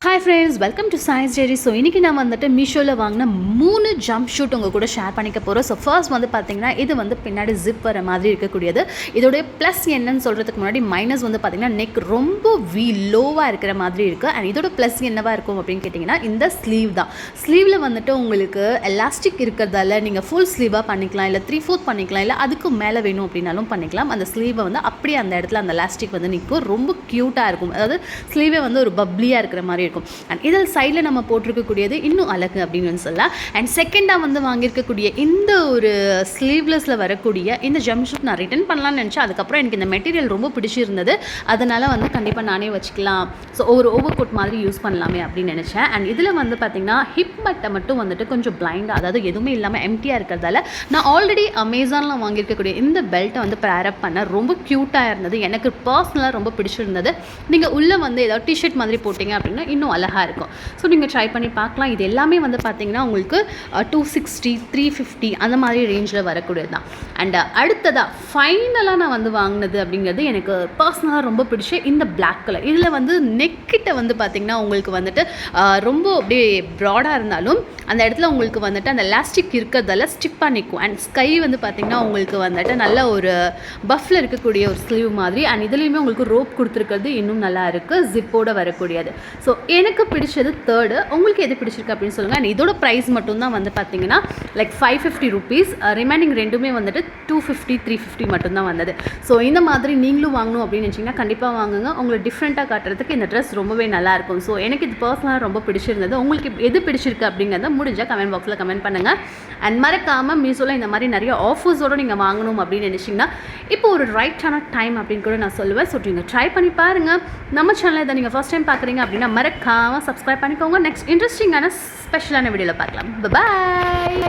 Hi friends, welcome to Science Diary. So இன்னைக்கு நான் வந்துட்டு மீஷோல வாங்கின 3 ஜம்ப் ஷூட் உங்க கூட ஷேர் பண்ணிக்க போறோம். ஸோ ஃபர்ஸ்ட் வந்து பார்த்தீங்கன்னா இது வந்து பின்னாடி ஜிப் வர மாதிரி இருக்கக்கூடியது. இதோடைய ப்ளஸ் என்னன்னு சொல்கிறதுக்கு முன்னாடி மைனஸ் வந்து பார்த்தீங்கன்னா நெக் ரொம்ப லோவாக இருக்கிற மாதிரி இருக்குது. அண்ட் இதோட ப்ளஸ் என்னவா இருக்கும் அப்படின்னு கேட்டிங்கன்னா இந்த ஸ்லீவ் தான். ஸ்லீவில் வந்துட்டு உங்களுக்கு எலாஸ்டிக் இருக்கிறதால நீங்கள் ஃபுல் ஸ்லீவாக பண்ணிக்கலாம், இல்லை 3/4 பண்ணிக்கலாம், இல்லை அதுக்கு மேலே வேணும் அப்படின்னாலும் பண்ணிக்கலாம். அந்த ஸ்லீவை வந்து அப்படியே அந்த இடத்துல அந்த எலாஸ்டிக் வந்து நிற்கும், ரொம்ப க்யூட்டாக இருக்கும். அதாவது ஸ்லீவே வந்து ஒரு பப்ளியாக இருக்கிற மாதிரி இருக்கும். அண்ட் இதில் சைடில் நம்ம போட்டிருக்கக்கூடியது இன்னும் அழகு அப்படின்னு சொல்லலாம். அண்ட் செகண்டாக வந்து வாங்கியிருக்கக்கூடிய இந்த ஒரு ஸ்லீவ்லெஸில் வரக்கூடிய இந்த ஜம்ப் ஷூட் நான் ரிட்டர்ன் பண்ணலாம்னு நினச்சேன். அதுக்கப்புறம் எனக்கு இந்த மெட்டீரியல் ரொம்ப பிடிச்சிருந்தது, அதனால் வந்து கண்டிப்பாக நானே வச்சுக்கலாம், ஸோ ஒரு ஓவர் கோட் மாதிரி யூஸ் பண்ணலாமே அப்படின்னு நினச்சேன். அண்ட் இதில் வந்து பார்த்திங்கன்னா ஹிப் மட்டை மட்டும் வந்துட்டு கொஞ்சம் பிளைண்டாக, அதாவது எதுவுமே இல்லாமல் எம்டியாக இருக்கிறதால நான் ஆல்ரெடி அமேசானில் வாங்கியிருக்கக்கூடிய இந்த பெல்ட்டை வந்து பேரப் பண்ண ரொம்ப க்யூட்டாக இருந்தது. எனக்கு பர்சனலாக ரொம்ப பிடிச்சிருந்தது. நீங்கள் உள்ளே வந்து ஏதாவது டிஷர்ட் மாதிரி போட்டிங்க அப்படின்னா இன்னும் அழகாக இருக்கும். ஸோ நீங்கள் ட்ரை பண்ணி பார்க்கலாம். இது எல்லாமே வந்து பார்த்தீங்கன்னா உங்களுக்கு 260, 350 அந்த மாதிரி ரேஞ்சில் வரக்கூடியது தான். அண்ட் அடுத்ததாக ஃபைனலாக நான் வந்து வாங்கினது அப்படிங்கிறது எனக்கு பர்சனலாக ரொம்ப பிடிச்ச இந்த பிளாக் கலர். இதில் வந்து நெக்கிட்ட வந்து பார்த்திங்கன்னா உங்களுக்கு வந்துட்டு ரொம்ப அப்படியே ப்ராடாக இருந்தாலும் அந்த இடத்துல உங்களுக்கு வந்துட்டு அந்த எலாஸ்டிக் இருக்கிறதால ஸ்டிப்பாக நிற்கும். அண்ட் ஸ்கை வந்து பார்த்திங்கன்னா உங்களுக்கு வந்துட்டு நல்ல ஒரு பஃப்பில் இருக்கக்கூடிய ஒரு ஸ்லீவ் மாதிரி. அண்ட் இதுலேயுமே உங்களுக்கு ரோப் கொடுத்துருக்கிறது இன்னும் நல்லா இருக்குது, ஜிப்போடு வரக்கூடியது. ஸோ எனக்கு பிடிச்சது தேர்டு. உங்களுக்கு எது பிடிச்சிருக்கு அப்படின்னு சொல்லுங்கள். அண்ட் இதோட ப்ரைஸ் மட்டும்தான் வந்து பார்த்தீங்கன்னா லைக் 550 ருபீஸ். ரிமைனிங் ரெண்டுமே வந்துட்டு 250, 350 மட்டும்தான் வந்தது. ஸோ இந்த மாதிரி நீங்களும் வாங்கணும் அப்படின்னு நினச்சிங்கன்னா கண்டிப்பாக வாங்குங்க. உங்களுக்கு டிஃப்ரெண்ட்டாக காட்டுறதுக்கு இந்த ட்ரெஸ் ரொம்பவே நல்லாயிருக்கும். ஸோ எனக்கு இது பர்சனலாக ரொம்ப பிடிச்சிருந்தது. உங்களுக்கு எது பிடிச்சிருக்கு அப்படிங்கிறத முடிஞ்சால் கமெண்ட் பாக்ஸில் கமெண்ட் பண்ணுங்கள். அண்ட் மறக்காமல் மீஷோவில் இந்த மாதிரி நிறைய ஆஃபர்ஸோடு நீங்கள் வாங்கணும் அப்படின்னு நினச்சிங்கன்னா இப்போ ஒரு ரைட்டான டைம் அப்படின்னு கூட நான் சொல்லுவேன். ஸோ நீங்கள் ட்ரை பண்ணி பாருங்கள். நம்ம சேனலை இதை நீங்கள் ஃபஸ்ட் டைம் பார்க்குறீங்க அப்படின்னா மறக்காமல் சப்ஸ்கிரைப் பண்ணிக்கோங்க. நெக்ஸ்ட் இன்ட்ரெஸ்டிங்கான ஸ்பெஷலான வீடியோவில் பார்க்கலாம். பாய்.